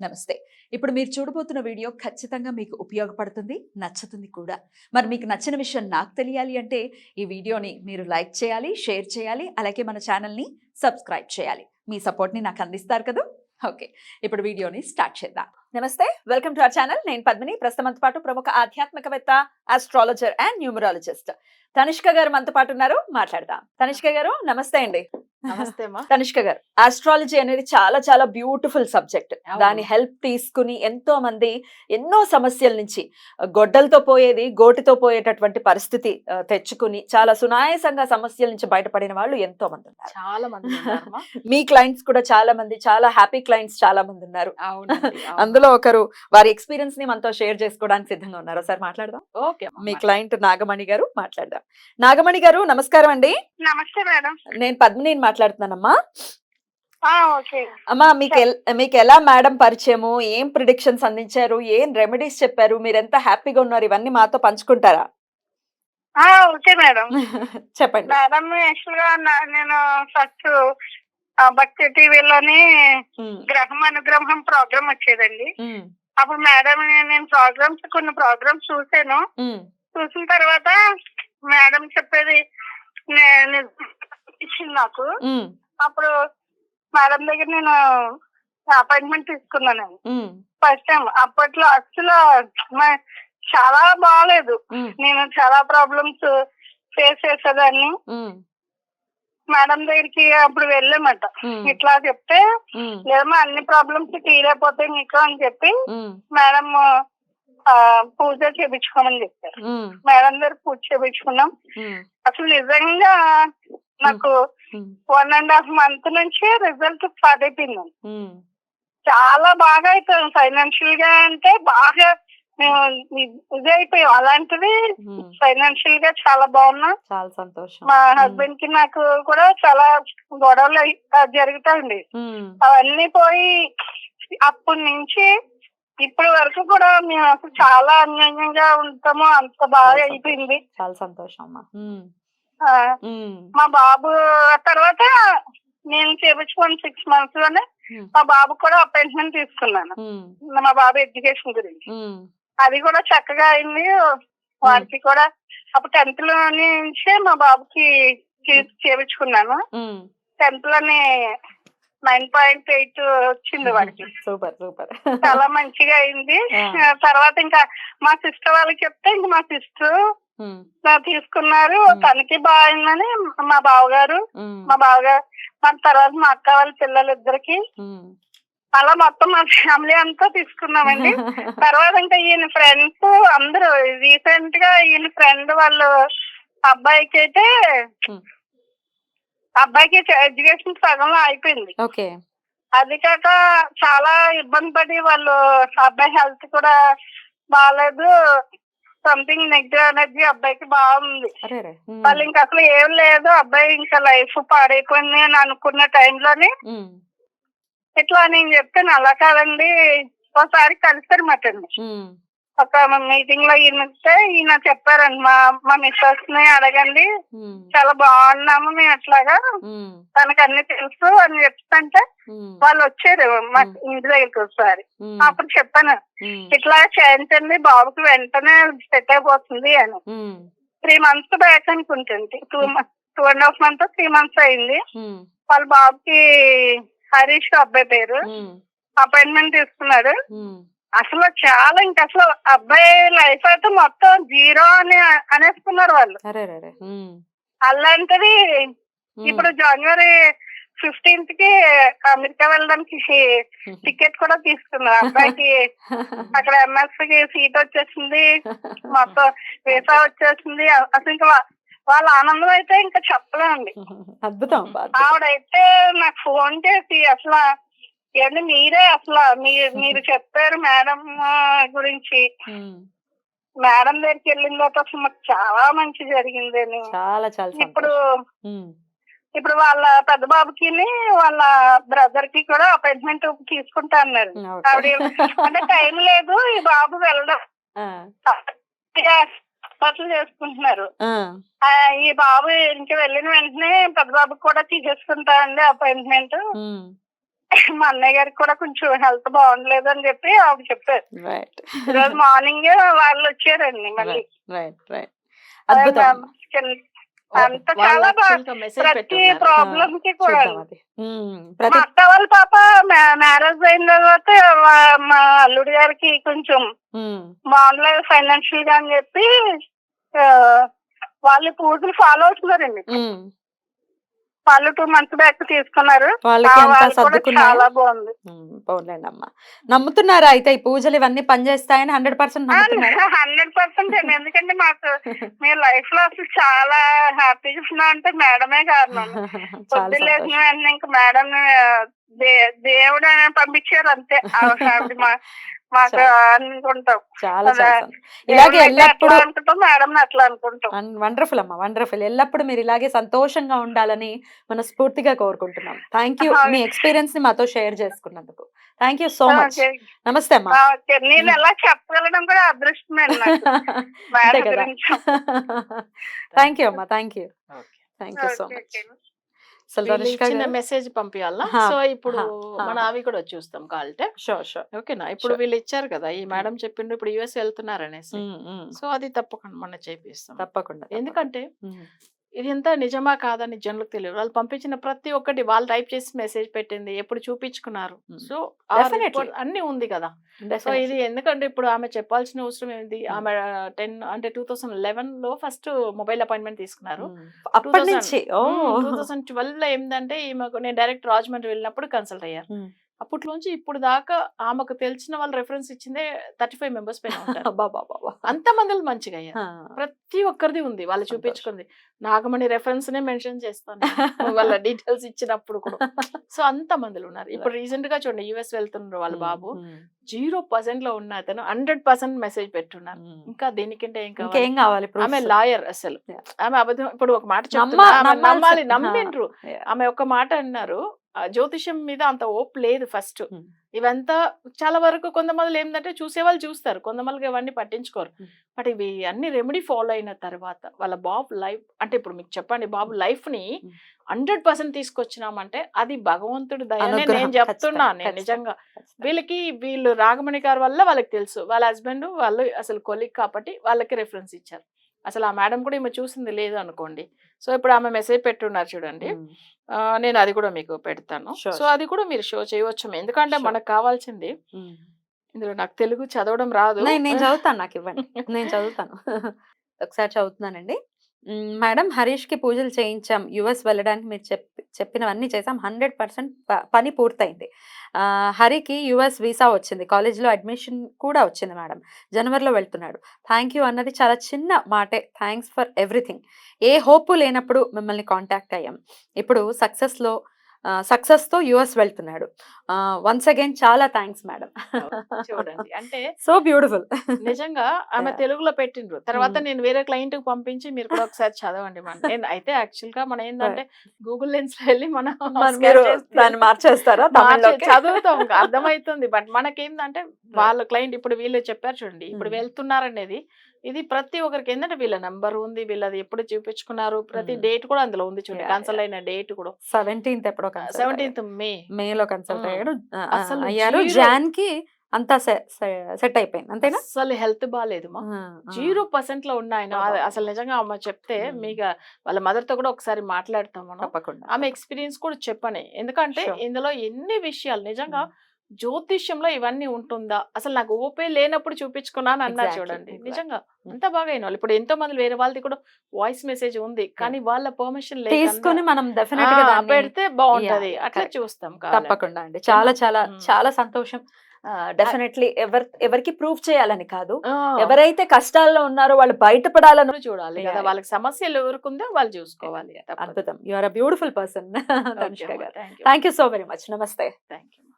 నమస్తే. ఇప్పుడు మీరు చూడబోతున్న వీడియో ఖచ్చితంగా మీకు ఉపయోగపడుతుంది, నచ్చుతుంది కూడా. మరి మీకు నచ్చిన విషయం నాకు తెలియాలి అంటే ఈ వీడియోని మీరు లైక్ చేయాలి, షేర్ చేయాలి, అలాగే మన ఛానల్‌ని సబ్స్క్రైబ్ చేయాలి. మీ సపోర్ట్‌ని నాకు అందిస్తారు కదూ! ఓకే. ఇప్పుడు వీడియోని స్టార్ట్ చేద్దాం. నమస్తే. Welcome to our channel. నేను పద్మిని. ప్రస్తుతం మనతో పాటు ప్రముఖ ఆధ్యాత్మికవేత్త, ఆస్ట్రాలజర్ అండ్ న్యూమరాలజిస్ట్ తనిష్క గారు మనతో పాటు ఉన్నారు. మాట్లాడదాం. తనిష్క గారు నమస్తే అండి. నమస్తే అమ్మా. తనిష్క గారు, ఆస్ట్రాలజీ అనేది చాలా చాలా బ్యూటిఫుల్ సబ్జెక్ట్. దాని హెల్ప్ తీసుకుని ఎంతో మంది ఎన్నో సమస్యల నుంచి గొడ్డలతో పోయేది గోటితో పోయేటటువంటి పరిస్థితి తెచ్చుకుని చాలా సునాయాసంగా సమస్యల నుంచి బయటపడిన వాళ్ళు ఎంతో మంది ఉన్నారు. చాలా మంది ఉన్నారమ్మా. మీ క్లయింట్స్ కూడా చాలా మంది, చాలా హ్యాపీ క్లయింట్స్ చాలా మంది ఉన్నారు. అవునండి, అవును. అందులో ఒకరు వారి ఎక్స్పీరియన్స్ ని మనతో షేర్ చేసుకోవడానికి సిద్ధంగా ఉన్నారు. సార్ మాట్లాడదాం. ఓకే అమ్మా, మీ క్లయింట్ నాగమణి గారు, మాట్లాడదాం. నాగమణి గారు నమస్కారం అండి. నమస్తే మేడం. నేను పద్మిని మాట్లాడుతున్నానమ్మా. ఓకే అమ్మా, మీకు ఎలా మేడం పరిచయము, ఏం ప్రిడిక్షన్స్ అందించారు, ఏం రెమెడీస్ చెప్పారు, మీరు ఎంత హ్యాపీగా ఉన్నారు, ఇవన్నీ మాతో పంచుకుంటారా? Okay madam. చెప్పండి. మేడం యాక్చువల్ గా నేను ఫస్ట్ భక్తి టీవీలోని గ్రహం అనుగ్రహం ప్రోగ్రామ్ వచ్చేదండి. అప్పుడు మేడం నేను కొన్ని ప్రోగ్రామ్స్ చూసాను. చూసిన తర్వాత మేడం చెప్పేది ఇచ్చింది నాకు. అప్పుడు మేడం దగ్గర నేను అపాయింట్మెంట్ తీసుకున్నాను ఫస్ట్ టైం. అప్పట్లో అసలు చాలా బాగాలేదు. నేను చాలా ప్రాబ్లమ్స్ ఫేస్ చేసేదాన్ని. మేడం దగ్గరికి అప్పుడు వెళ్ళామట. ఇట్లా చెప్తే లేదమ్మా అన్ని ప్రాబ్లమ్స్ క్లియర్ అయిపోతాయి మీకు అని చెప్పి మేడం పూజ చేయించుకోమని చెప్పారు. మేడం దగ్గర పూజ చేయించుకున్నాం. అసలు నిజంగా నాకు 1.5 month నుంచి రిజల్ట్ స్టార్ట్ అయిపోయింది. చాలా బాగా అయిపోయాం ఫైనాన్షియల్ గా. అంటే బాగా మేము ఇది అయిపోయాం. అలాంటిది ఫైనాన్షియల్ గా చాలా బాగున్నా. చాలా సంతోషం. మా హస్బెండ్ కి నాకు కూడా చాలా గొడవలు జరుగుతాయండి. అవన్నీ పోయి అప్పటి నుంచి ఇప్పటి వరకు కూడా మేము అసలు చాలా అన్యోన్యంగా ఉంటాము. అంత బాగా అయిపోయింది. చాలా సంతోషం అమ్మా. మా బాబు తర్వాత నేను చేపించుకుని 6 months లోనే మా బాబు కూడా అపాయింట్మెంట్ తీసుకున్నాను. మా బాబు ఎడ్యుకేషన్ గురించి. అది కూడా చక్కగా అయింది. వాడికి కూడా అప్పుడు 10th లో నుంచే మా బాబుకి చేపించుకున్నాను. 10th లోనే 9.8 వచ్చింది వాడికి. Super super. చాలా మంచిగా అయింది. తర్వాత ఇంకా మా సిస్టర్ వాళ్ళకి చెప్తే ఇంకా మా సిస్టర్ తీసుకున్నారు. తనకి బాగుందని మా బావగారు మన తర్వాత మా అక్క వాళ్ళ పిల్లలు ఇద్దరికి అలా మొత్తం మా ఫ్యామిలీ అంతా తీసుకున్నామండి. తర్వాత ఇంకా ఈయన ఫ్రెండ్స్ అందరూ రీసెంట్ గా ఈయన ఫ్రెండ్ వాళ్ళు అబ్బాయికి అయితే ఎడ్యుకేషన్ సగంలో అయిపోయింది. అది కాక చాలా ఇబ్బంది పడి వాళ్ళు అబ్బాయి హెల్త్ కూడా బాగాలేదు. సంథింగ్ నెగిటివ్ ఎనర్జీ అబ్బాయికి బాగుంది. వాళ్ళు ఇంకా అసలు ఏం లేదు, అబ్బాయి ఇంకా లైఫ్ పాడైపోయింది అని అనుకున్న టైంలోనే ఇట్లా నేను చెప్తాను. అలా కాదండి, ఒకసారి కలిసారు మటండి. ఒక మీటింగ్ లో ఈయన చెప్పారండి, మా మిస్సెస్ ని అడగండి, చాలా బాగున్నాము మేము అట్లాగా, తనకు అన్ని తెలుసు అని చెప్తుంటే వాళ్ళు వచ్చారు మా ఇంటి దగ్గరికి ఒకసారి. అప్పుడు చెప్పాను ఇట్లా చేయించండి బాబుకి వెంటనే సెట్ అయిపోతుంది అని. 3 months బ్యాక్ అనుకుంటుంది. 2.5 months 3 months అయింది. వాళ్ళ బాబుకి హరీష్ అబ్బాయి పేరు. అపాయింట్మెంట్ తీసుకున్నాడు. అసలు చాలా ఇంకా అసలు అబ్బాయి లైఫ్ అయితే మొత్తం 0 అని అనేసుకున్నారు వాళ్ళు. అలాంటిది ఇప్పుడు January 15th కి అమెరికా వెళ్ళడానికి టికెట్ కూడా తీసుకున్నారు. అబ్బాయికి అక్కడ MS కి సీట్ వచ్చేసింది, మొత్తం వీసా వచ్చేసింది. అసలు ఇంకా వాళ్ళ ఆనందం అయితే ఇంకా చెప్పలేండి. అద్భుతం. ఆవిడైతే నాకు ఫోన్ చేసి అసలు ఏంటి మీరే అసలు మీరు చెప్పారు మేడం గురించి, మేడం దగ్గరికి వెళ్ళిన తర్వాత అసలు మాకు చాలా మంచి జరిగిందని. ఇప్పుడు వాళ్ళ పెద్ద బాబుకి వాళ్ళ బ్రదర్ కి కూడా అపాయింట్మెంట్ తీసుకుంటా అన్నారు. ఆవిడ అంటే టైం లేదు, ఈ బాబు వెళ్ళడం చేసుకుంటున్నారు. ఈ బాబు ఇంక వెళ్ళిన వెంటనే పెద్ద బాబుకి కూడా తీసేసుకుంటా అండి అపాయింట్మెంట్. మా అన్నయ్య గారికి కూడా కొంచెం హెల్త్ బాగుండలేదు అని చెప్పి ఆవిడ చెప్పారు. రైట్ ఈరోజు మార్నింగ్ వాళ్ళు వచ్చారండి మళ్ళీ. రైట్ రైట్ అద్భుతం. అంత చాలా మెసేజ్ ప్రతి ప్రాబ్లమ్ కి కూడా చూద్దాం అది. మా అత్త వాళ్ళ పాప మ్యారేజ్ అయిన తర్వాత మా అల్లుడి గారికి కొంచెం బాగుండలేదు ఫైనాన్షియల్ గా అని చెప్పి వాళ్ళు పూజలు ఫాలో అవుతున్నారండి. వాళ్ళు 2 months బ్యాక్ తీసుకున్నారు. వాళ్ళకి ఎంత వాళ్ళు కూడా సర్దుకున్నాయో. చాలా బాగుంది. పోలేండి అమ్మా. నమ్ముతున్నారా అయితే ఈ పూజలు ఇవన్నీ పనిచేస్తాయని 100% నమ్ముతున్నారా? 100% అండి. ఎందుకంటే మాకు మీ లైఫ్ లో అసలు చాలా హ్యాపీగా ఉన్నా అంటే మేడమే కారణం. చాలా పొద్దున్న లేచిన సంతోషం. వెంటనే ఇంకా మేడం దేవుడు పంపించారు అంతే. ఆవిడ మాకు అనుకుంటాం. చాలా అదే. చాలా సంతోషం. ఇలాగే దేవుడిని అయితే ఎల్లప్పుడూ అట్లా అనుకుంటాం, మేడం అట్లా అనుకుంటాం. వండర్ఫుల్ అమ్మా, వండర్ఫుల్. ఎల్లప్పుడు మీరు ఇలాగే సంతోషంగా ఉండాలని మనస్ఫూర్తిగా కోరుకుంటున్నాం. థ్యాంక్ యూ మీ ఎక్స్పీరియన్స్ ని మాతో షేర్ చేసుకున్నందుకు. Thank you so much. Okay. నమస్తే అమ్మా. ఓకే. నేను ఎలా చెప్పగలడం కూడా అదృష్టమే నాకు అంతే మేడం కదా. గురించి. థ్యాంక్ యూ అమ్మా, thank you so okay, much. Okay. అసలు ధనుష్క చిన్న గారు, మెసేజ్ పంపించాలా? హా, సో ఇప్పుడు హా, మన హా. అవి కూడా చూస్తాం కాల్టే. Sure sure. ఓకేనా? ఇప్పుడు Sure. వీళ్ళు ఇచ్చారు కదా, ఈ మేడం చెప్పిండ్రు ఇప్పుడు యుఎస్ వెళ్తున్నారు అనేసి. ఉమ్. సో అది తప్పకుండా మనం చేపిస్తాం. తప్పకుండా. ఎందుకంటే ఉమ్. ఇది ఎంత నిజమా కాదని జనులకు తెలియదు. వాళ్ళు పంపించిన ప్రతి ఒక్కటి వాళ్ళు టైప్ చేసి మెసేజ్ పెట్టింది, ఎప్పుడు చూపించుకున్నారు. సో ఆ Definitely. report అన్ని ఉంది కదా. So Definitely. ఇది ఎందుకంటే ఇప్పుడు ఆమె చెప్పాల్సిన అవసరం ఏంది? ఆమె 2011 లో ఫస్ట్ మొబైల్ అపాయింట్మెంట్ తీసుకున్నారు. అప్పటి నుంచి 2012 లో ఏంటంటే ఈమెకు నేను డైరెక్ట్ రాజమండ్రి వెళ్ళినప్పుడు కన్సల్ట్ అయ్యారు. ఉమ్. అప్పట్లోంచి ఇప్పుడు దాకా ఆమెకు తెలిసిన వాళ్ళు రెఫరెన్స్ ఇచ్చిందే 35 మెంబర్స్ పైన ఉంటారు. అబ్బబ్బబ్బబ్బ. అంత మందిలో మంచిగా అయ్యారు. ప్రతి ఒక్కరిది ఉంది, వాళ్ళు సంతోషం. చూపించుకుంది. నాగమణి రెఫరెన్స్ నే మెన్షన్ చేస్తాను వాళ్ళ డీటెయిల్స్ ఇచ్చినప్పుడు కూడా. సో అంత మందిలో ఉన్నారు. ఇప్పుడు రీసెంట్ గా చూడండి యుఎస్ వెళ్తున్నారు వాళ్ళ బాబు. 0% లో ఉన్న అతను 100% మెసేజ్ పెట్టున్నారు. ఇంకా దీనికంటే ఏం కావాలి? ఇంకేం కావాలి? ఆమె proofs. లాయర్ అసలు. Yeah. ఆమె అబద్ధం ఇప్పుడు ఒక మాట చెప్తున్నా, ఆమె నమ్మాల్సి- నమ్మాలి, నమ్మిండ్రు. Yeah. ఆమె ఒక మాట అన్నారు, జ్యోతిషం మీద అంత ఓప్ లేదు ఫస్ట్. Hmm. ఇవంతా చాలా వరకు కొంతమంది ఏంటంటే చూసేవాళ్ళు చూస్తారు, కొంతమందికి ఇవన్నీ పట్టించుకోరు. బట్ ఇవి అన్ని రెమెడీ ఫాలో అయిన తర్వాత వాళ్ళ బాబు లైఫ్ అంటే ఇప్పుడు మీకు చెప్పండి, బాబు లైఫ్ ని 100% తీసుకొచ్చినామంటే అది భగవంతుడి దయనే అనుగ్రహం. నేను చెప్తున్నా. ఖచ్చితంగా, నేను నిజంగా ఖచ్చితంగా. వీళ్ళు రాగమణి గారి వల్ల వాళ్ళకి తెలుసు, వాళ్ళ హస్బెండ్ వాళ్ళు అసలు కొలిక్ కాబట్టి వాళ్ళకి రెఫరెన్స్ ఇచ్చారు. అసలు ఆ మేడం కూడా ఈమె చూసింది లేదు అనుకోండి. సో ఇప్పుడు ఆమె మెసేజ్ పెట్టున్నారు చూడండి. ఉమ్. నేను అది కూడా మీకు పెడతాను. Sure, సో అది కూడా మీరు షో చేయవచ్చు. ఎందుకంటే Sure. మనకు కావాల్సింది ఉమ్. ఇందులో నాకు తెలుగు చదవడం రాదు. నేను చదువుతాను, నాకు ఇవ్వండి, నేను చదువుతాను. ఒకసారి చదువుతున్నానండి. మేడం, హరీష్ కి పూజలు చేయించాం, యుఎస్ వెళ్ళడానికి మీరు చెప్పినవన్నీ చేసాం, 100% పని పూర్తయింది. హరికి యుఎస్ వీసా వచ్చింది, కాలేజీలో అడ్మిషన్ కూడా వచ్చింది మేడం, జనవరిలో వెళ్తున్నాడు. థ్యాంక్ యూ అన్నది చాలా చిన్న మాటే, thanks for everything. A hope లేనప్పుడు మిమ్మల్ని కాంటాక్ట్ అయ్యాం, ఇప్పుడు సక్సెస్ తో యుఎస్ వెళ్తున్నాడు. వన్స్ అగైన్ చాలా థ్యాంక్స్ మేడం. చూడండి అంటే సో బ్యూటిఫుల్. నిజంగా ఆమె తెలుగులో పెట్టిండ్రు. తర్వాత నేను వేరే క్లయింట్ కి పంపించి మీరు కూడా ఒకసారి చదవండి. నేను అయితే యాక్చువల్ గా మనం ఏంటంటే గూగుల్ లెన్స్ లో వెళ్ళి మనం దాన్ని మార్చేస్తారా? చదువుతాం, అర్థమవుతుంది. బట్ మనకేందంటే వాళ్ళ క్లయింట్ ఇప్పుడు వీళ్ళు చెప్పారు చూడండి, ఇప్పుడు వెళ్తున్నారనేది ఇది ప్రతి ఒక్కరికి ఏంటంటే వీళ్ళ నంబర్ ఉంది, వీళ్ళది ఎప్పుడు చూపించుకున్నారు, ప్రతి డేట్ కూడా అందులో ఉంది చూడండి. కన్సల్ట్ అయిన డేట్ కూడా 17th ఎప్పుడో 17th మేలో కన్సల్ట్ అయ్యాడు, అసలు అయ్యారు. zero. జాన్ కి అంతా సెట్ అయిపోయింది, అంతేనా? అసలు హెల్త్ బాగాలేదు మా 0% లో ఉన్న ఆయన. అసలు నిజంగా అమ్మ చెప్తే మీకు వాళ్ళ మదర్ తో కూడా ఒకసారి మాట్లాడతాం మనం. తప్పకుండా. ఆమె ఎక్స్పీరియన్స్ కూడా చెప్పని. ఎందుకంటే Sure. ఇందులో ఎన్ని విషయాలు నిజంగా జ్యోతిష్యంలో ఇవన్నీ ఉంటుందా, అసలు నాకు ఓపే లేనప్పుడు చూపించుకున్నాను అన్నారు Exactly, చూడండి. exactly. నిజంగా అంత బాగా అయిన వాళ్ళు. ఇప్పుడు ఎంతో మంది వేరే వాళ్ళది కూడా వాయిస్ మెసేజ్ ఉంది, కానీ వాళ్ళ పర్మిషన్ తీసుకొని మనం డెఫినెట్ గా దాన్ని- పెడితే బాగుంటది. Yeah, అట్లా correct. చూస్తాం కావాలంటే. తప్పకుండా అండి. చాలా చాలా Mm. చాలా సంతోషం. డెఫినెట్లీ ఎవరికి ప్రూఫ్ చేయాలని కాదు, ఆ, ఎవరైతే కష్టాల్లో ఉన్నారో వాళ్ళు బయటపడాలని. అందరూ చూడాలి కదా, Yeah. వాళ్ళకి సమస్యలు ఎవరికుందో వాళ్ళు చూసుకోవాలి. అద్భుతం. You are a beautiful person Dhanushka గారు. Thank you. Thank you so very much. నమస్తే. Thank you.